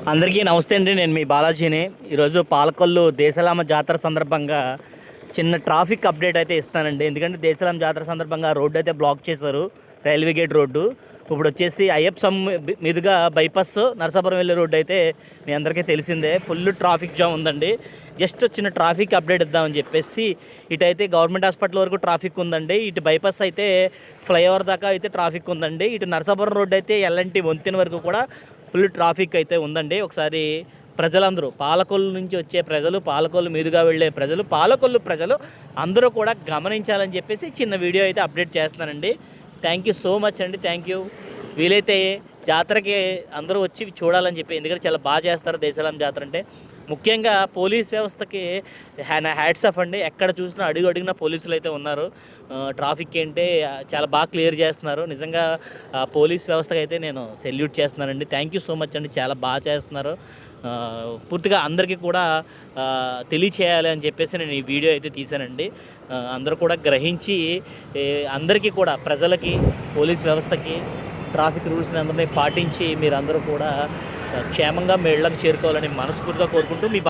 అందరికీ నమస్తే అండి. నేను మీ బాలాజీని. ఈరోజు పాలకొల్లు దేశలామ జాతర సందర్భంగా చిన్న ట్రాఫిక్ అప్డేట్ అయితే ఇస్తానండి. ఎందుకంటే దేశలామ జాతర సందర్భంగా రోడ్డు అయితే బ్లాక్ చేశారు, రైల్వే గేట్ రోడ్డు. ఇప్పుడు వచ్చేసి అయ్యప్ప మీదుగా బైపాస్ నరసాపురం వెళ్ళే రోడ్డు అయితే మీ అందరికీ తెలిసిందే, ఫుల్ ట్రాఫిక్ జామ్ ఉందండి. జస్ట్ చిన్న ట్రాఫిక్ అప్డేట్ ఇద్దామని చెప్పేసి ఇటైతే గవర్నమెంట్ హాస్పిటల్ వరకు ట్రాఫిక్ ఉందండి. ఇటు బైపాస్ అయితే ఫ్లైఓవర్ దాకా అయితే ట్రాఫిక్ ఉందండి. ఇటు నరసాపురం రోడ్డు అయితే ఎల్ఎన్టీ వంతెన వరకు కూడా ఫుల్ ట్రాఫిక్ అయితే ఉందండి. ఒకసారి ప్రజలందరూ, పాలకొల్లు నుంచి వచ్చే ప్రజలు, పాలకొల్లు మీదుగా వెళ్ళే ప్రజలు, పాలకొల్లు ప్రజలు అందరూ కూడా గమనించాలని చెప్పేసి చిన్న వీడియో అయితే అప్డేట్ చేస్తున్నానండి. థ్యాంక్ యూ సో మచ్ అండి. Thank you. వీలైతే జాతరకి అందరూ వచ్చి చూడాలని చెప్పి, ఎందుకంటే చాలా బాగా చేస్తారు దేశలాం జాతర అంటే. ముఖ్యంగా పోలీస్ వ్యవస్థకి హ్యాట్స్ ఆఫ్ అండి. ఎక్కడ చూసినా అడుగున పోలీసులు అయితే ఉన్నారు. ట్రాఫిక్ ఏంటే చాలా బాగా క్లియర్ చేస్తున్నారు. నిజంగా పోలీస్ వ్యవస్థకి అయితే నేను సెల్యూట్ చేస్తున్నానండి. థ్యాంక్ యూ సో మచ్ అండి. చాలా బాగా చేస్తున్నారు. పూర్తిగా అందరికీ కూడా తెలియచేయాలి అని చెప్పేసి నేను ఈ వీడియో అయితే తీశానండి. అందరూ కూడా గ్రహించి అందరికీ కూడా, ప్రజలకి, పోలీస్ వ్యవస్థకి, ట్రాఫిక్ రూల్స్ని అందరినీ పాటించి మీరందరూ కూడా క్షేమంగా మీ ఇళ్ళకు చేరుకోవాలని మనస్ఫూర్తిగా కోరుకుంటూ మీ